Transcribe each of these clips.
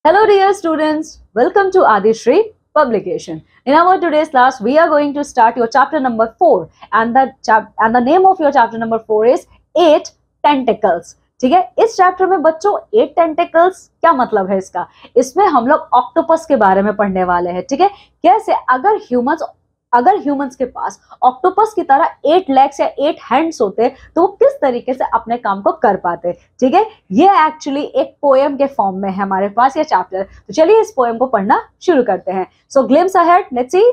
Hello dear students, welcome to Adishri Publication. In our today's class, we are going to start your chapter number 4 and the name of your chapter number 4 is 8 Tentacles. ठीक है, इस chapter में बच्चों 8 tentacles क्या मतलब है इसका? इसमें हम लोग ऑक्टोपस के बारे में पढ़ने वाले हैं। ठीक है, कैसे अगर ह्यूमंस के पास ऑक्टोपस की तरह 8 लेग्स या 8 हैंड्स होते तो वो किस तरीके से अपने काम को कर पाते। ठीक है, ये एक्चुअली एक पोएम के फॉर्म में है हमारे पास ये चैप्टर। तो चलिए इस पोएम को पढ़ना शुरू करते हैं। So glimpse ahead, let's see.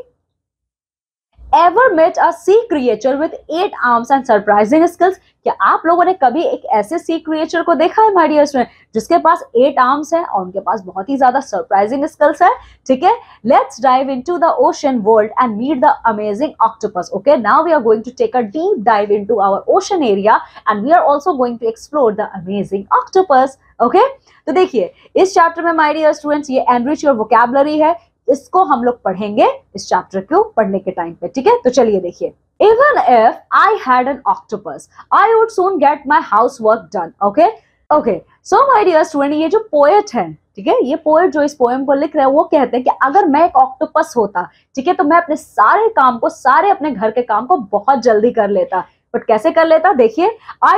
Ever met a sea creature with 8 arms and surprising skills? क्या आप लोगों ने कभी एक ऐसे सी क्रिएचर को देखा है माय डियर स्टूडेंट, जिसके पास 8 आर्म्स हैं और उनके पास बहुत ही ज्यादा सरप्राइजिंग स्किल्स है? ठीक है, let's dive into the ocean world and meet the amazing octopus. Okay, now we are going to take a deep dive into our ocean area and we are also going to explore the amazing octopus. Okay, तो देखिए इस chapter में my dear students ये enrich your vocabulary है, इसको हम लोग पढ़ेंगे इस चैप्टर को पढ़ने के टाइम पे। ठीक है, तो चलिए देखिए। Even if I had an octopus, I would soon get my housework done. Okay. So my dear student, ये जो पोएट है, ठीक है, ये पोएट जो इस पोएम को लिख रहे हैं वो कहते हैं कि अगर मैं एक ऑक्टोपस होता, ठीक है, तो मैं अपने सारे अपने घर के काम को बहुत जल्दी कर लेता। बट कैसे कर लेता? देखिए, I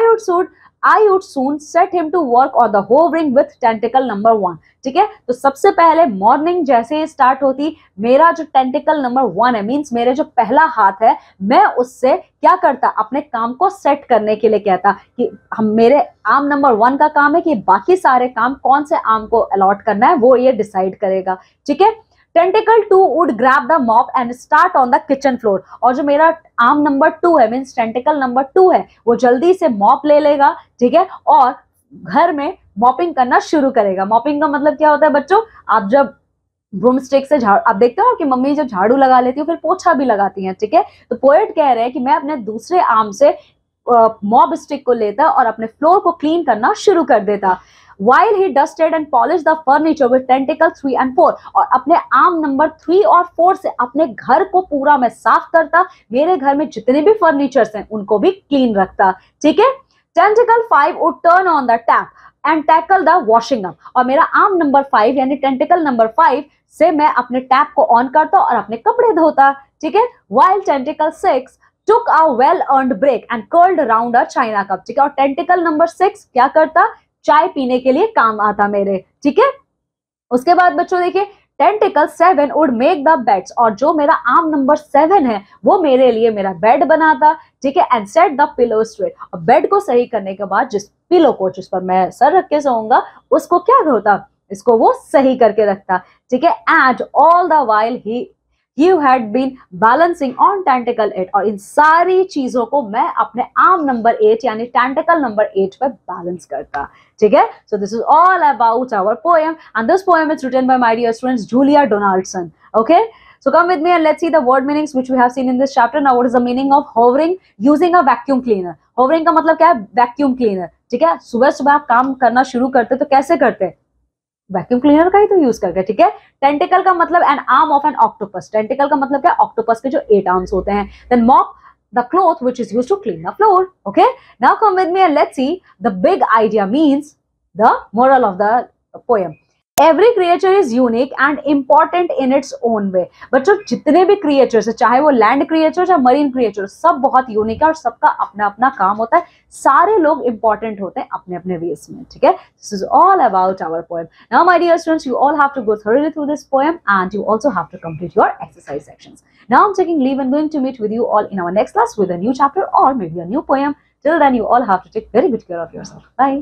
would soon set him to work on the hovering with tentacle number 1. ठीक है, तो सबसे पहले मॉर्निंग जैसे ही स्टार्ट होती, मेरा जो टेंटिकल नंबर 1 है, मींस मेरे जो पहला हाथ है, मैं उससे क्या करता? अपने काम को सेट करने के लिए कहता कि मेरे आर्म नंबर 1 का काम है कि बाकी सारे काम कौन से आर्म को अलॉट करना है वो ये डिसाइड करेगा। ठीक है, tentacle 2 would grab the mop and start on the kitchen floor. और जो मेरा आर्म नंबर 2 है, मींस टेंटिकल नंबर 2 है, वो जल्दी से मॉप ले लेगा। ठीक है, और घर में मॉपिंग करना शुरू करेगा। मॉपिंग का मतलब क्या होता है बच्चों? आप जब ब्रूमस्टिक से आप देखते हो कि मम्मी जब झाड़ू लगा लेती है फिर पोछा भी लगाती हैं। ठीक है, तो पोएट कह रहे हैं कि मैं अपने दूसरे आर्म से मॉप स्टिक को लेता और अपने फ्लोर को क्लीन करना शुरू कर देता। While he dusted and polished the furniture with tentacle 3 and 4, और अपने आर्म नंबर 3 और 4 से अपने घर को पूरा मैं साफ करता, मेरे घर में जितने भी फर्नीचर्स हैं उनको भी क्लीन रखता। ठीक है, tentacle 5 would turn on the tap and tackle the washing up, और मेरा आर्म नंबर 5 यानी टेंटिकल नंबर 5 से मैं अपने टैप को ऑन करता और अपने कपड़े धोता। ठीक है, while tentacle 6 took a well earned break and curled around a china cup। ठीक है, और टेंटिकल नंबर 6 क्या करता? चाय पीने के लिए काम आता मेरे। ठीक है, उसके बाद बच्चों देखिए, tentacle 7 would make the beds, और जो मेरा आर्म नंबर 7 है वो मेरे लिए मेरा बेड बनाता। ठीक है, and set the pillow straight, और बेड को सही करने के बाद जिस पिलो को जिस पर मैं सर रख के सोऊंगा उसको क्या होता? इसको वो सही करके रखता। ठीक है, and all the while You had been balancing on tentacle 8, और इन सारी चीजों को मैं अपने आर्म नंबर 8 यानी टेंटिकल नंबर 8 पे बैलेंस करता। ठीक है, so this is all about our poem and this poem is written by my dear students Julia Donaldson. Okay, so come with me and let's see the word meanings which we have seen in this chapter. Now what is the meaning of hovering using a vacuum cleaner? Hovering का मतलब क्या है? Vacuum cleaner. ठीक है, सुबह सुबह आप काम करना शुरू करते तो कैसे करते? वैक्यूम क्लीनर का ही तो यूज करके। ठीक है, टेंटिकल का मतलब an arm of an octopus. Tentacle का मतलब क्या? ऑक्टोपस के जो 8 आर्म्स होते हैं। Then mop the cloth which is used to clean the floor. Okay, now come with me and let's see the big idea means the moral of the poem. Every creature is unique and important in its own way. बच्चों जितने भी creatures है, चाहे वो land creature या marine creature, सब बहुत unique है और सबका अपना अपना काम होता है। सारे लोग इंपॉर्टेंट होते हैं अपने अपने वेज में। ठीक है, this is all about our poem. Now my dear students, you all have to go thoroughly through this poem and you also have to complete your exercise sections. Now I am taking leave and going to meet with you all in our next class with a new chapter or maybe a new poem. Till then, you all have to take very good care of yourself. Bye.